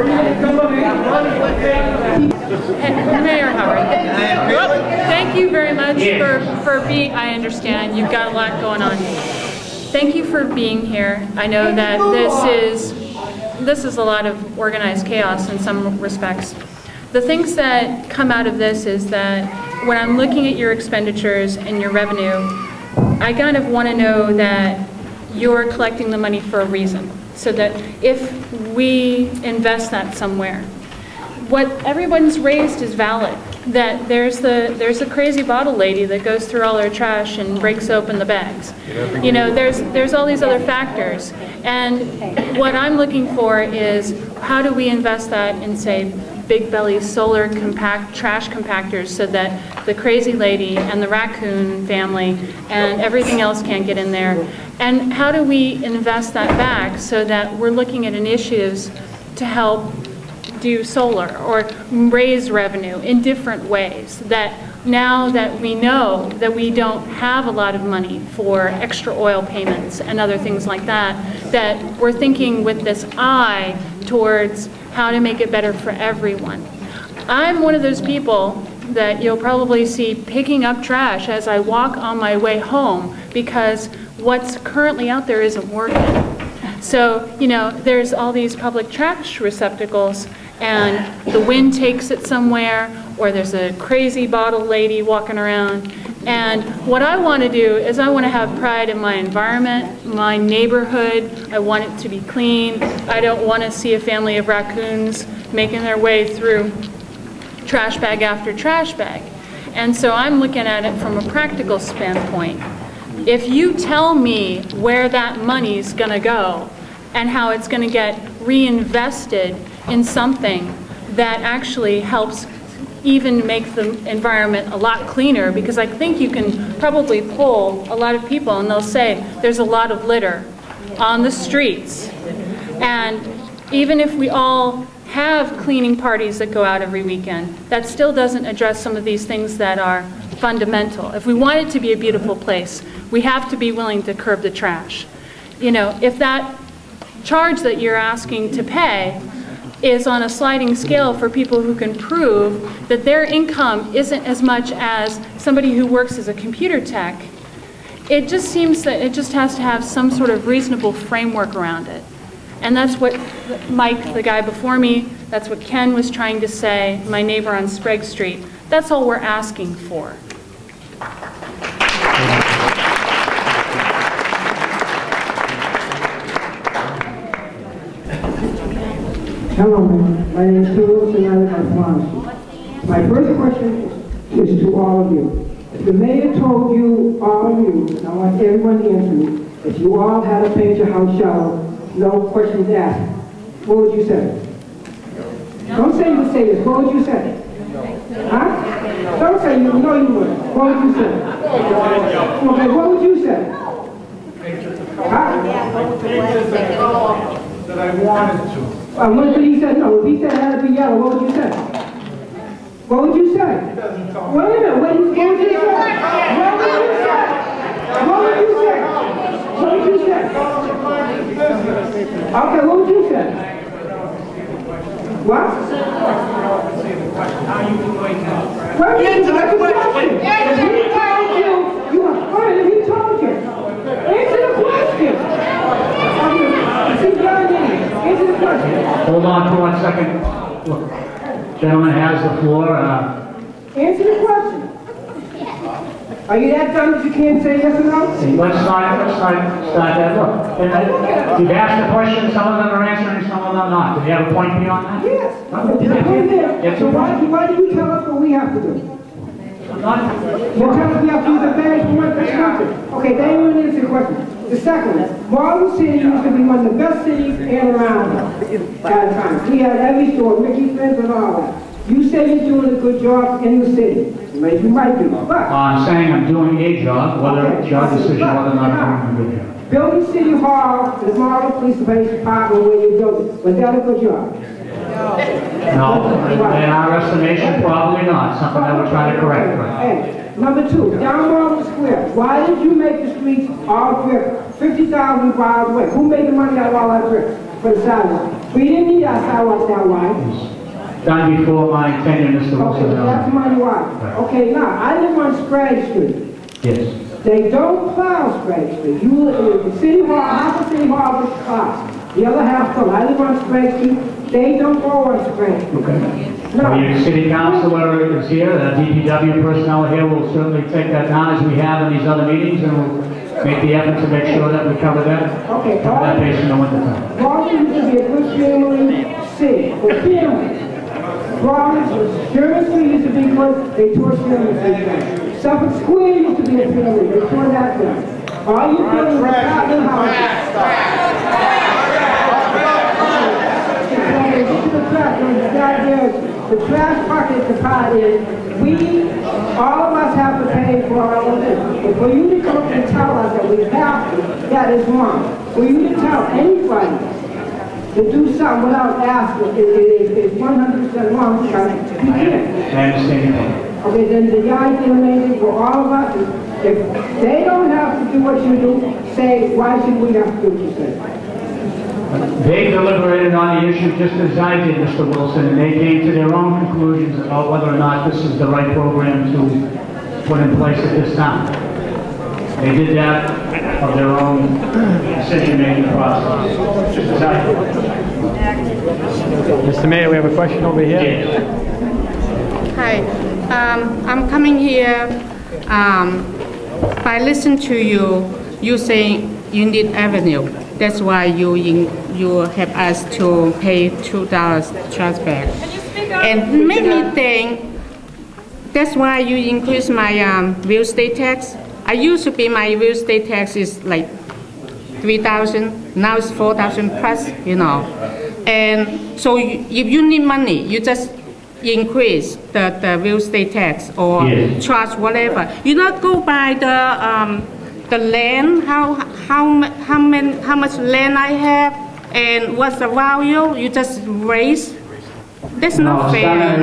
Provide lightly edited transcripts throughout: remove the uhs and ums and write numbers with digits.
Mayor Howard, thank you very much for being, I understand you've got a lot going on. Thank you for being here. I know that this is a lot of organized chaos in some respects. The things that come out of this is that when I'm looking at your expenditures and your revenue, I kind of want to know that you're collecting the money for a reason, so that if we invest that somewhere, what everyone's raised is valid. That there's a crazy bottle lady that goes through all her trash and breaks open the bags. You know, there's all these other factors, and what I'm looking for is how do we invest that in, say, big belly solar trash compactors, so that the crazy lady and the raccoon family and everything else can't get in there, and how do we invest that back so that we're looking at initiatives to help do solar or raise revenue in different ways, that now that we know that we don't have a lot of money for extra oil payments and other things like that, that we're thinking with this eye towards how to make it better for everyone. I'm one of those people that you'll probably see picking up trash as I walk on my way home, because what's currently out there isn't working. So, you know, there's all these public trash receptacles, and the wind takes it somewhere, or there's a crazy bottle lady walking around. And what I want to do is I want to have pride in my environment, my neighborhood. I want it to be clean. I don't want to see a family of raccoons making their way through trash bag after trash bag. And so I'm looking at it from a practical standpoint. If you tell me where that money's going to go and how it's going to get reinvested in something that actually helps even make the environment a lot cleaner, because I think you can probably poll a lot of people and they'll say there's a lot of litter on the streets. And even if we all have cleaning parties that go out every weekend, that still doesn't address some of these things that are fundamental. If we want it to be a beautiful place, we have to be willing to curb the trash. You know, if that charge that you're asking to pay is on a sliding scale for people who can prove that their income isn't as much as somebody who works as a computer tech, it just seems that it just has to have some sort of reasonable framework around it. And that's what Mike, the guy before me, that's what Ken was trying to say, my neighbor on Sprague Street. That's all we're asking for. Hello, my name is Phil, and I live on Swan Street. My first question is to all of you. If the mayor told you, all of you, and I want everyone to answer me, if you all had to paint your house yellow, no questions asked, what would you say? Don't say you would say this. What would you say? Huh? Don't say you. No, you wouldn't. What would you say? Okay, what would you say? Huh? That I wanted to. What did he say? No, if he said it had to be yellow, what would you say? What would you say? Wait a minute. What would you say? What would you say? What would you say? What would you say? Okay, what would you say? What? How you going now? What is the question? If he told you, you are fine. If he told you, answer the question. Answer the question. Hold on for 1 second. Look, gentleman has the floor. Answer the question. Are you that dumb that you can't say yes or no? Let's start that. Look, you've asked the question, some of them are answering, some of them not. Do you have a point beyond that? Yes. Okay. So why do you tell us what we have to do? You tell us we have to use the badge for what this country. Okay, that ain't even answer the question. The second one, Malden City used to be one of the best cities in around at times. We had every store, Mickey Friends and all that. You say you're doing a good job in the city. Maybe you might do, but... I'm saying I'm doing a job, whether it's your decision, whether or not I'm doing a good job. Building City Hall, the Malden Police Department where you build it, was that a good job? No, in our estimation, probably not. Something that we're trying to correct. Hey, number two, down Malden Square, why did you make the streets all brick? 50,000 miles away. Who made the money out of all that brick for the sidewalk? We didn't need our sidewalk that wide. Done before my tenure, Mr. Okay, Wilson. that's money wide. Okay, now, I live on Sprague Street. Yes. They don't plow Sprague Street. The City Hall, half the City Hall is plowed. The other half don't. I live on Sprague Street. They don't go on Sprague Street. Okay. No. Your city councilor is here, the DPW personnel here will certainly take that down as we have in these other meetings, and we'll make the effort to make sure that we cover that. Okay, cover that base in the wintertime. Malden used to be a good family city, for families. Sherman Street used to be good, they tore Sherman Street down. Suffolk Square used to be a family, they tore that down. All you building is apartment houses. The trash bucket, the part is, all of us have to pay for all of this. But for you to come and tell us that we have to, that is wrong. For you to tell anybody to do something without asking is 100% wrong, because you can't. I understand. Okay, then the idea maybe for all of us is, if they don't have to do what you do, say, why should we have to do what you say? They deliberated on the issue just as I did, Mr. Wilson, and they came to their own conclusions about whether or not this is the right program to put in place at this time. They did that of their own decision-making process, just as I did. Mr. Mayor, we have a question over here. Yes. Hi, I'm coming here by listening to you saying you need avenue. That's why you have asked to pay $2 trash bag. And made me think that's why you increase my real estate tax. I used to be my real estate tax is like $3,000. Now it's $4,000 plus, you know. And so if you need money, you just increase the real estate tax or charge whatever. You not go by the land, how much land I have, and what's the value. You just raise. That's not fair.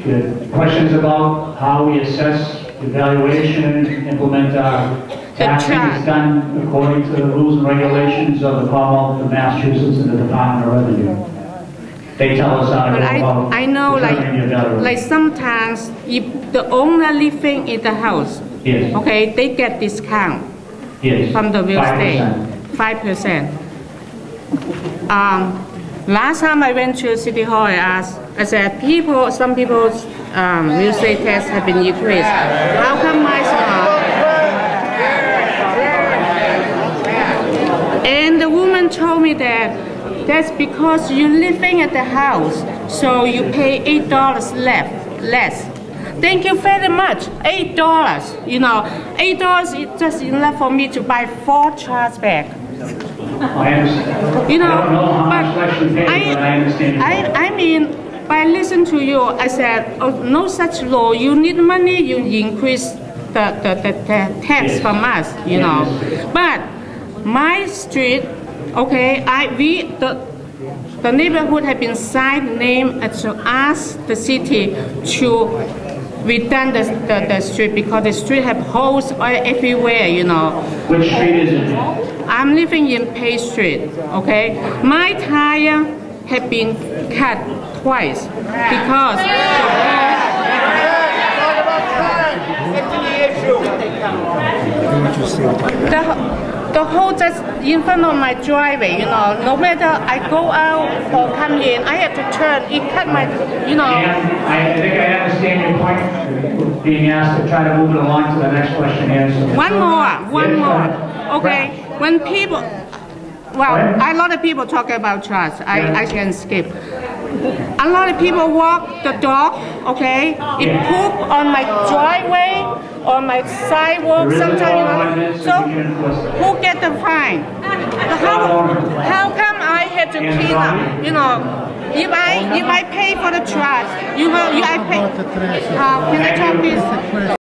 The questions about how we assess evaluation, implement our taxing is done according to the rules and regulations of the Commonwealth of Massachusetts and the Department of Revenue. They tell us how to go about I know, determining the evaluation. like sometimes if the owner living in the house, okay, they get discount from the real estate, 5%. Last time I went to City Hall, I said, some people's real estate tax have been increased. How come mine not? And the woman told me that that's because you're living at the house, so you pay $8 less. Thank you very much. $8, you know, $8 is just enough for me to buy 4 trash bags. I understand. You know, I don't know how much less you pay, but I understand. I mean, by listening to you, I said, oh, no such law. You need money, you increase the tax from us, you know. But my street, okay, the neighborhood have been signed name to ask the city to redone the street because the street have holes everywhere, you know. Which street is it? I'm living in Page Street, okay? My tire have been cut twice because the hole just in front of my driveway, you know. No matter I go out or come in, I have to turn. It cut my, you know. I think I understand your point. Being asked to try to move it along to the next question here. So One more. Okay, when people, well, a lot of people talk about trust. I can skip. A lot of people walk the dog, okay? It poop on my driveway, on my sidewalk, sometimes, so who get the fine? How come I have to clean up, you know? If I pay for the trash, you know, I pay, can I talk this?